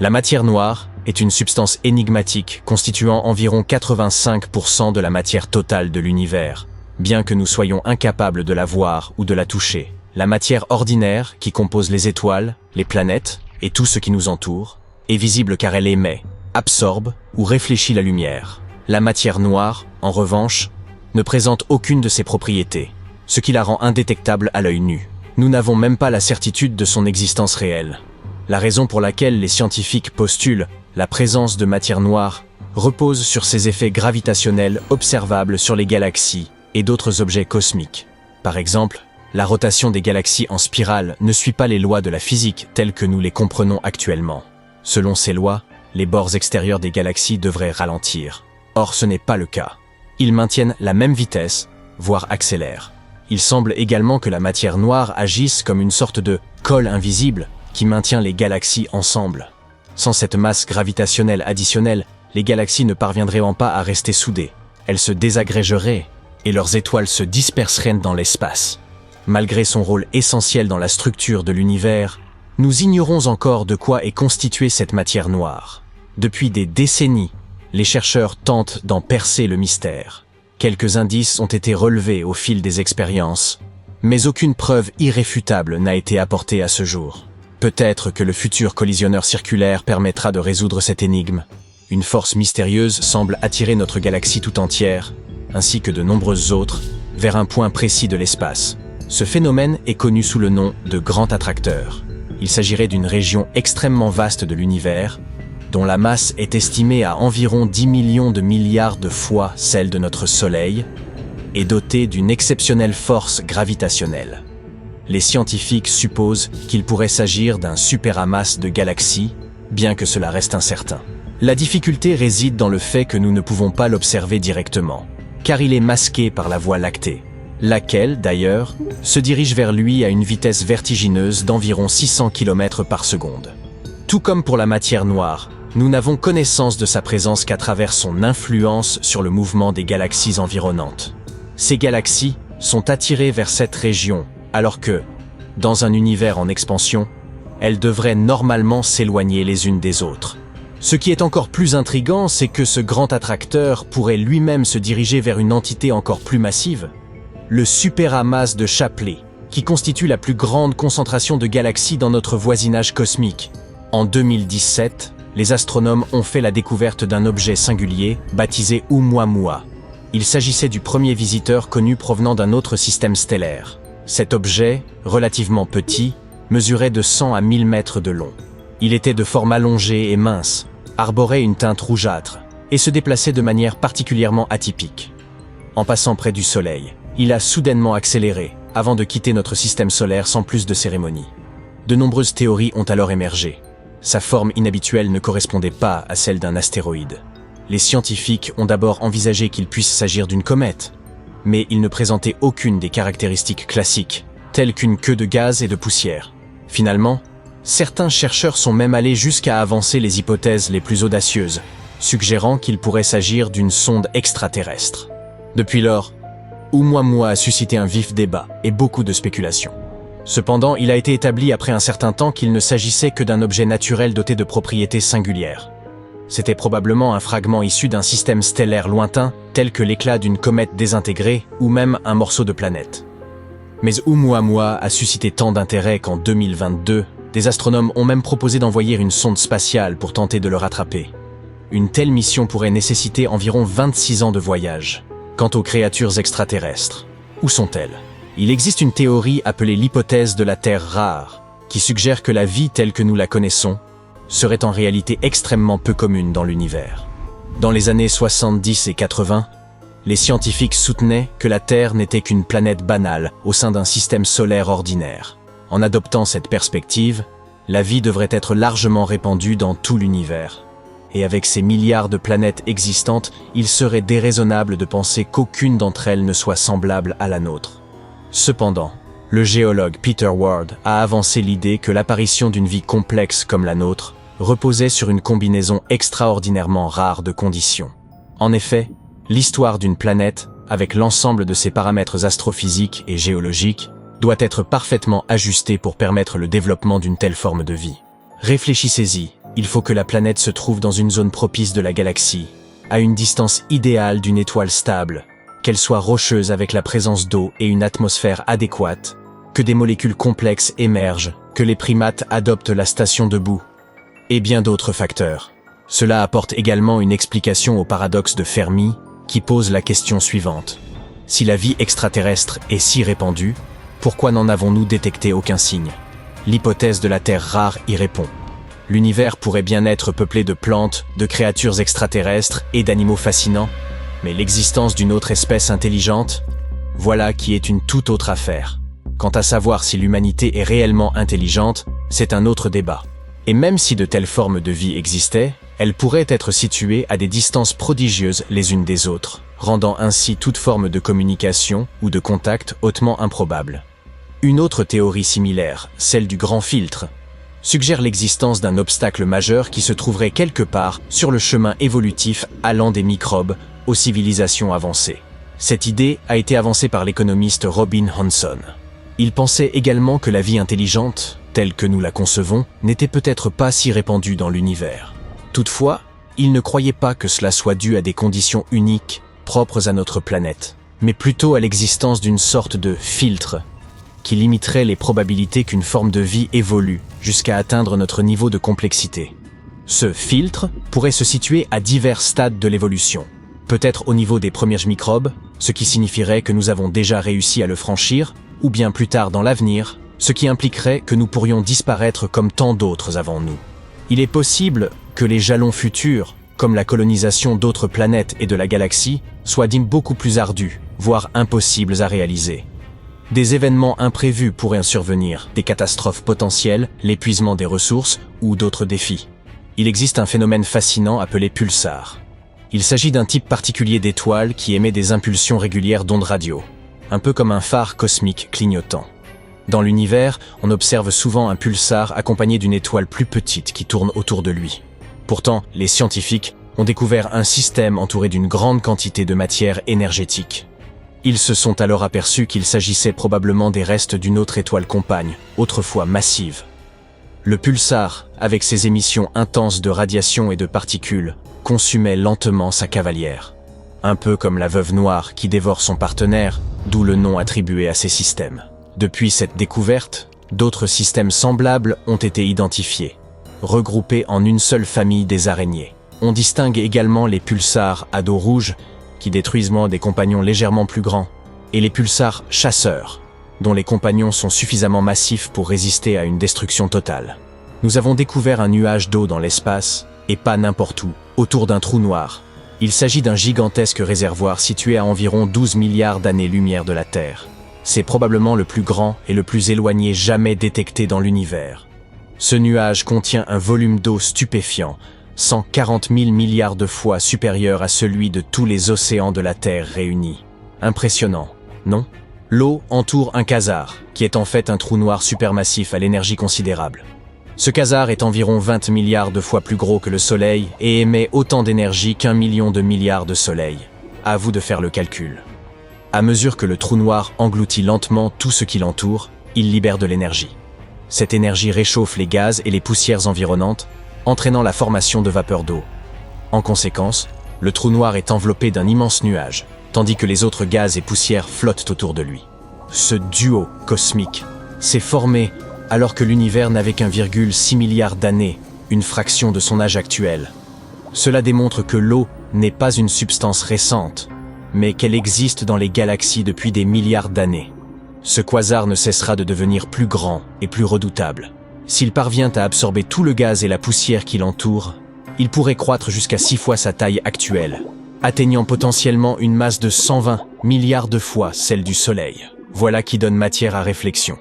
La matière noire est une substance énigmatique constituant environ 85% de la matière totale de l'univers, bien que nous soyons incapables de la voir ou de la toucher. La matière ordinaire, qui compose les étoiles, les planètes et tout ce qui nous entoure, est visible car elle émet, absorbe ou réfléchit la lumière. La matière noire, en revanche, ne présente aucune de ces propriétés, ce qui la rend indétectable à l'œil nu. Nous n'avons même pas la certitude de son existence réelle. La raison pour laquelle les scientifiques postulent la présence de matière noire repose sur ses effets gravitationnels observables sur les galaxies et d'autres objets cosmiques. Par exemple, la rotation des galaxies en spirale ne suit pas les lois de la physique telles que nous les comprenons actuellement. Selon ces lois, les bords extérieurs des galaxies devraient ralentir. Or, ce n'est pas le cas. Ils maintiennent la même vitesse, voire accélèrent. Il semble également que la matière noire agisse comme une sorte de colle invisible qui maintient les galaxies ensemble. Sans cette masse gravitationnelle additionnelle, les galaxies ne parviendraient pas à rester soudées. Elles se désagrégeraient et leurs étoiles se disperseraient dans l'espace. Malgré son rôle essentiel dans la structure de l'univers, nous ignorons encore de quoi est constituée cette matière noire. Depuis des décennies, les chercheurs tentent d'en percer le mystère. Quelques indices ont été relevés au fil des expériences, mais aucune preuve irréfutable n'a été apportée à ce jour. Peut-être que le futur collisionneur circulaire permettra de résoudre cette énigme. Une force mystérieuse semble attirer notre galaxie tout entière, ainsi que de nombreuses autres, vers un point précis de l'espace. Ce phénomène est connu sous le nom de grand attracteur. Il s'agirait d'une région extrêmement vaste de l'univers, dont la masse est estimée à environ 10 millions de milliards de fois celle de notre Soleil, et dotée d'une exceptionnelle force gravitationnelle. Les scientifiques supposent qu'il pourrait s'agir d'un superamas de galaxies, bien que cela reste incertain. La difficulté réside dans le fait que nous ne pouvons pas l'observer directement, car il est masqué par la Voie lactée, laquelle, d'ailleurs, se dirige vers lui à une vitesse vertigineuse d'environ 600 km par seconde. Tout comme pour la matière noire, nous n'avons connaissance de sa présence qu'à travers son influence sur le mouvement des galaxies environnantes. Ces galaxies sont attirées vers cette région, alors que, dans un univers en expansion, elles devraient normalement s'éloigner les unes des autres. Ce qui est encore plus intriguant, c'est que ce grand attracteur pourrait lui-même se diriger vers une entité encore plus massive, le superamas de Shapley, qui constitue la plus grande concentration de galaxies dans notre voisinage cosmique. En 2017, les astronomes ont fait la découverte d'un objet singulier baptisé Oumuamua. Il s'agissait du premier visiteur connu provenant d'un autre système stellaire. Cet objet, relativement petit, mesurait de 100 à 1000 mètres de long. Il était de forme allongée et mince, arborait une teinte rougeâtre et se déplaçait de manière particulièrement atypique. En passant près du Soleil, il a soudainement accéléré avant de quitter notre système solaire sans plus de cérémonie. De nombreuses théories ont alors émergé. Sa forme inhabituelle ne correspondait pas à celle d'un astéroïde. Les scientifiques ont d'abord envisagé qu'il puisse s'agir d'une comète, mais il ne présentait aucune des caractéristiques classiques, telles qu'une queue de gaz et de poussière. Finalement, certains chercheurs sont même allés jusqu'à avancer les hypothèses les plus audacieuses, suggérant qu'il pourrait s'agir d'une sonde extraterrestre. Depuis lors, Oumuamua a suscité un vif débat et beaucoup de spéculations. Cependant, il a été établi après un certain temps qu'il ne s'agissait que d'un objet naturel doté de propriétés singulières. C'était probablement un fragment issu d'un système stellaire lointain, tel que l'éclat d'une comète désintégrée ou même un morceau de planète. Mais Oumuamua a suscité tant d'intérêt qu'en 2022, des astronomes ont même proposé d'envoyer une sonde spatiale pour tenter de le rattraper. Une telle mission pourrait nécessiter environ 26 ans de voyage. Quant aux créatures extraterrestres, où sont-elles ? Il existe une théorie appelée l'hypothèse de la Terre rare, qui suggère que la vie telle que nous la connaissons serait en réalité extrêmement peu commune dans l'univers. Dans les années 70 et 80, les scientifiques soutenaient que la Terre n'était qu'une planète banale au sein d'un système solaire ordinaire. En adoptant cette perspective, la vie devrait être largement répandue dans tout l'univers. Et avec ces milliards de planètes existantes, il serait déraisonnable de penser qu'aucune d'entre elles ne soit semblable à la nôtre. Cependant, le géologue Peter Ward a avancé l'idée que l'apparition d'une vie complexe comme la nôtre reposait sur une combinaison extraordinairement rare de conditions. En effet, l'histoire d'une planète, avec l'ensemble de ses paramètres astrophysiques et géologiques, doit être parfaitement ajustée pour permettre le développement d'une telle forme de vie. Réfléchissez-y, Il faut que la planète se trouve dans une zone propice de la galaxie, à une distance idéale d'une étoile stable, qu'elle soit rocheuse avec la présence d'eau et une atmosphère adéquate, que des molécules complexes émergent, que les primates adoptent la station debout, et bien d'autres facteurs. Cela apporte également une explication au paradoxe de Fermi, qui pose la question suivante. Si la vie extraterrestre est si répandue, pourquoi n'en avons-nous détecté aucun signe? L'hypothèse de la Terre rare y répond. L'univers pourrait bien être peuplé de plantes, de créatures extraterrestres et d'animaux fascinants, mais l'existence d'une autre espèce intelligente, voilà qui est une toute autre affaire. Quant à savoir si l'humanité est réellement intelligente, c'est un autre débat. Et même si de telles formes de vie existaient, elles pourraient être situées à des distances prodigieuses les unes des autres, rendant ainsi toute forme de communication ou de contact hautement improbable. Une autre théorie similaire, celle du grand filtre, suggère l'existence d'un obstacle majeur qui se trouverait quelque part sur le chemin évolutif allant des microbes aux civilisations avancées. Cette idée a été avancée par l'économiste Robin Hanson. Il pensait également que la vie intelligente, telle que nous la concevons, n'était peut-être pas si répandue dans l'univers. Toutefois, il ne croyait pas que cela soit dû à des conditions uniques, propres à notre planète, mais plutôt à l'existence d'une sorte de filtre qui limiterait les probabilités qu'une forme de vie évolue jusqu'à atteindre notre niveau de complexité. Ce filtre pourrait se situer à divers stades de l'évolution. Peut-être au niveau des premiers microbes, ce qui signifierait que nous avons déjà réussi à le franchir, ou bien plus tard dans l'avenir, ce qui impliquerait que nous pourrions disparaître comme tant d'autres avant nous. Il est possible que les jalons futurs, comme la colonisation d'autres planètes et de la galaxie, soient beaucoup plus ardus, voire impossibles à réaliser. Des événements imprévus pourraient survenir, des catastrophes potentielles, l'épuisement des ressources ou d'autres défis. Il existe un phénomène fascinant appelé pulsar. Il s'agit d'un type particulier d'étoile qui émet des impulsions régulières d'ondes radio, un peu comme un phare cosmique clignotant. Dans l'univers, on observe souvent un pulsar accompagné d'une étoile plus petite qui tourne autour de lui. Pourtant, les scientifiques ont découvert un système entouré d'une grande quantité de matière énergétique. Ils se sont alors aperçus qu'il s'agissait probablement des restes d'une autre étoile compagne, autrefois massive. Le pulsar, avec ses émissions intenses de radiation et de particules, consumait lentement sa cavalière. Un peu comme la veuve noire qui dévore son partenaire, d'où le nom attribué à ces systèmes. Depuis cette découverte, d'autres systèmes semblables ont été identifiés, regroupés en une seule famille des araignées. On distingue également les pulsars à dos rouge, qui détruisent des compagnons légèrement plus grands, et les pulsars chasseurs, dont les compagnons sont suffisamment massifs pour résister à une destruction totale. Nous avons découvert un nuage d'eau dans l'espace, et pas n'importe où, autour d'un trou noir. Il s'agit d'un gigantesque réservoir situé à environ 12 milliards d'années-lumière de la Terre. C'est probablement le plus grand et le plus éloigné jamais détecté dans l'univers. Ce nuage contient un volume d'eau stupéfiant, 140 000 milliards de fois supérieur à celui de tous les océans de la Terre réunis. Impressionnant, non? L'eau entoure un quasar, qui est en fait un trou noir supermassif à l'énergie considérable. Ce quasar est environ 20 milliards de fois plus gros que le Soleil et émet autant d'énergie qu'1 million de milliards de soleils. À vous de faire le calcul. À mesure que le trou noir engloutit lentement tout ce qui l'entoure, il libère de l'énergie. Cette énergie réchauffe les gaz et les poussières environnantes, entraînant la formation de vapeur d'eau. En conséquence, le trou noir est enveloppé d'un immense nuage, tandis que les autres gaz et poussières flottent autour de lui. Ce duo cosmique s'est formé alors que l'univers n'avait qu'1,6 milliard d'années, une fraction de son âge actuel. Cela démontre que l'eau n'est pas une substance récente, mais qu'elle existe dans les galaxies depuis des milliards d'années. Ce quasar ne cessera de devenir plus grand et plus redoutable. S'il parvient à absorber tout le gaz et la poussière qui l'entoure, il pourrait croître jusqu'à 6 fois sa taille actuelle, atteignant potentiellement une masse de 120 milliards de fois celle du Soleil. Voilà qui donne matière à réflexion.